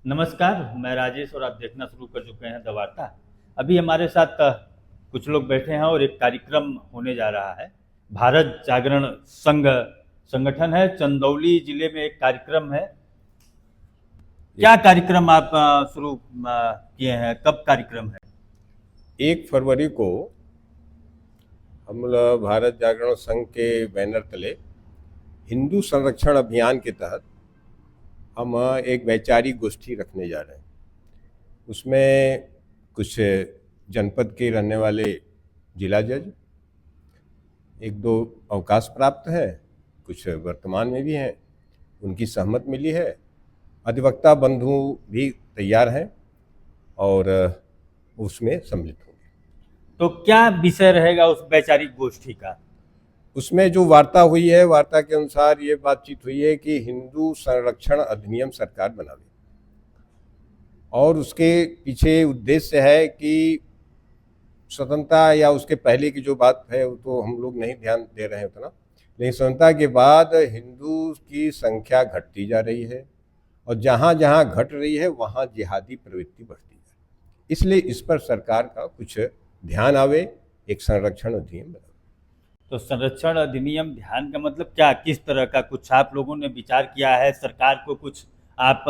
नमस्कार, मैं राजेश और आप देखना शुरू कर चुके हैं द वार्ता। अभी हमारे साथ कुछ लोग बैठे हैं और एक कार्यक्रम होने जा रहा है। भारत जागरण संघ संगठन है, चंदौली जिले में एक कार्यक्रम है। क्या कार्यक्रम आप शुरू किए हैं? कब कार्यक्रम है? 1 फरवरी को हम लोग भारत जागरण संघ के बैनर तले हिंदू संरक्षण अभियान के तहत हम एक वैचारिक गोष्ठी रखने जा रहे हैं। उसमें कुछ जनपद के रहने वाले जिला जज, 1-2 अवकाश प्राप्त है, कुछ वर्तमान में भी हैं, उनकी सहमत मिली है। अधिवक्ता बंधु भी तैयार हैं और उसमें सम्मिलित होंगे। तो क्या विषय रहेगा उस वैचारिक गोष्ठी का? उसमें जो वार्ता हुई है, वार्ता के अनुसार ये बातचीत हुई है कि हिंदू संरक्षण अधिनियम सरकार बनावे, और उसके पीछे उद्देश्य है कि स्वतंत्रता या उसके पहले की जो बात है वो तो हम लोग नहीं ध्यान दे रहे हैं उतना, लेकिन स्वतंत्रता के बाद हिंदू की संख्या घटती जा रही है और जहाँ जहाँ घट रही है वहाँ जिहादी प्रवृत्ति बढ़ती है। इसलिए इस पर सरकार का कुछ ध्यान आवे, एक संरक्षण अधिनियम बनावे। तो संरक्षण अधिनियम ध्यान का मतलब क्या, किस तरह का कुछ आप लोगों ने विचार किया है? सरकार को कुछ आप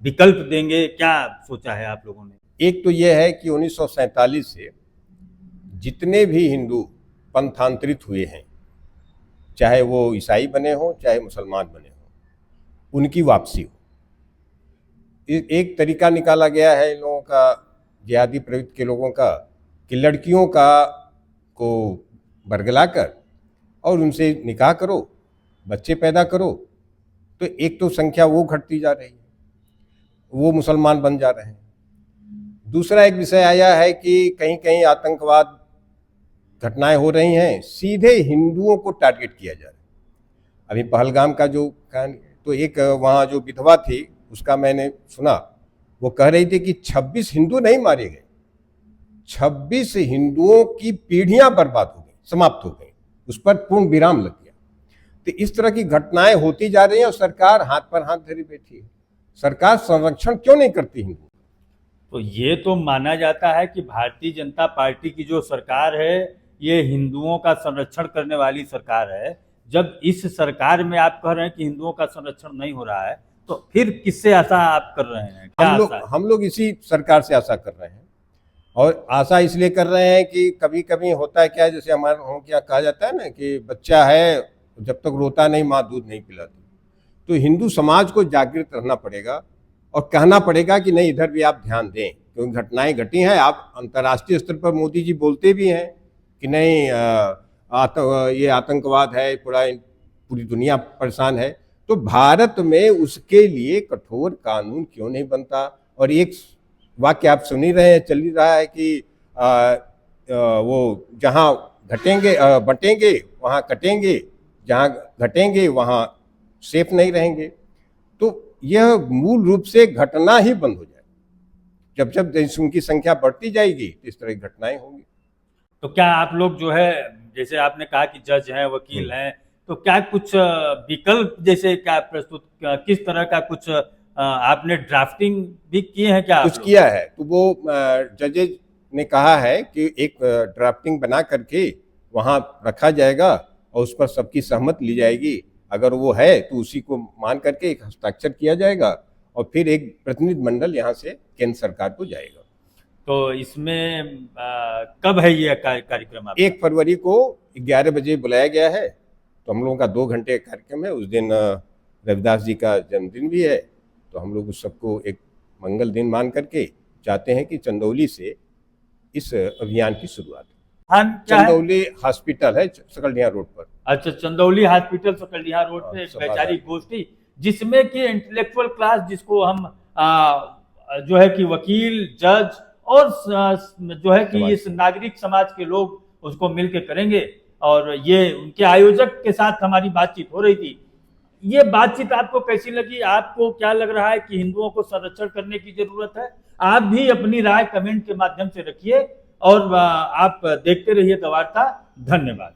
विकल्प देंगे? क्या सोचा है आप लोगों ने? एक तो यह है कि 1947 से जितने भी हिंदू पंथांतरित हुए हैं, चाहे वो ईसाई बने हों चाहे मुसलमान बने हों, उनकी वापसी हो। एक तरीका निकाला गया है इन लोगों का, जिहादी प्रवृत्ति के लोगों का, कि लड़कियों को बरगलाकर और उनसे निकाह करो, बच्चे पैदा करो। तो एक तो संख्या वो घटती जा रही है, वो मुसलमान बन जा रहे हैं। दूसरा एक विषय आया है कि कहीं कहीं आतंकवाद घटनाएं हो रही हैं, सीधे हिंदुओं को टारगेट किया जा रहा है। अभी पहलगाम का जो कहानी, तो एक वहाँ जो विधवा थी उसका मैंने सुना, वो कह रही थी कि 26 हिंदू नहीं मारे गए, 26 हिंदुओं की पीढ़ियां बर्बाद हो गई, समाप्त हो गई, उस पर पूर्ण विराम लग गया। तो इस तरह की घटनाएं होती जा रही हैं और सरकार हाथ पर हाथ धरी बैठी है। सरकार संरक्षण क्यों नहीं करती हिंदू? तो ये तो माना जाता है कि भारतीय जनता पार्टी की जो सरकार है ये हिंदुओं का संरक्षण करने वाली सरकार है। जब इस सरकार में आप कह रहे हैं कि हिंदुओं का संरक्षण नहीं हो रहा है, तो फिर किससे आशा आप कर रहे हैं? क्या आशा है? हम लोग इसी सरकार से आशा कर रहे हैं, और आशा इसलिए कर रहे हैं कि कभी कभी होता है क्या, जैसे हमारे वहाँ क्या कहा जाता है ना कि बच्चा है जब तक रोता नहीं माँ दूध नहीं पिलाती। तो हिंदू समाज को जागृत रहना पड़ेगा और कहना पड़ेगा कि नहीं, इधर भी आप ध्यान दें, क्योंकि घटनाएं घटी हैं। आप अंतर्राष्ट्रीय स्तर पर मोदी जी बोलते भी हैं कि नहीं, ये आतंकवाद है, पूरी दुनिया परेशान है। तो भारत में उसके लिए कठोर कानून क्यों नहीं बनता? और एक वाक्य आप सुन ही रहे हैं, चल ही रहा है कि वो जहाँ बटेंगे वहाँ कटेंगे, जहाँ घटेंगे वहाँ सेफ नहीं रहेंगे। तो यह मूल रूप से घटना ही बंद हो जाए। जब जब उनकी संख्या बढ़ती जाएगी तो इस तरह की घटनाएं होंगी। तो क्या आप लोग जो है, जैसे आपने कहा कि जज हैं, वकील हैं, तो क्या कुछ विकल्प जैसे क्या प्रस्तुत, किस तरह का कुछ आपने ड्राफ्टिंग भी किए हैं? क्या कुछ किया है? तो वो जजेज ने कहा है कि एक ड्राफ्टिंग बना करके वहाँ रखा जाएगा और उस पर सबकी सहमति ली जाएगी। अगर वो है तो उसी को मान करके एक हस्ताक्षर किया जाएगा और फिर एक प्रतिनिधि मंडल यहाँ से केंद्र सरकार को जाएगा। तो इसमें कब है ये कार्यक्रम आपका? 1 फरवरी को 11 बजे बुलाया गया है। तो हम लोगों का 2 घंटे का कार्यक्रम है। उस दिन रविदास जी का जन्मदिन भी है, तो हम लोग उस सबको एक मंगल दिन मान करके चाहते हैं कि चंदौली से इस अभियान की शुरुआत। चंदौली हॉस्पिटल है सकलडीहा रोड पर। अच्छा, चंदौली हॉस्पिटल सकलडीहा रोड पे एक वैचारिक गोष्ठी, जिसमें कि इंटेलेक्चुअल क्लास, जिसको हम जो है कि वकील, जज और जो है कि इस नागरिक समाज के लोग उसको मिलकर करेंगे। और ये उनके आयोजक के साथ हमारी बातचीत हो रही थी। ये बातचीत आपको कैसी लगी? आपको क्या लग रहा है कि हिंदुओं को संरक्षण करने की जरूरत है? आप भी अपनी राय कमेंट के माध्यम से रखिए और आप देखते रहिए द वार्ता। धन्यवाद।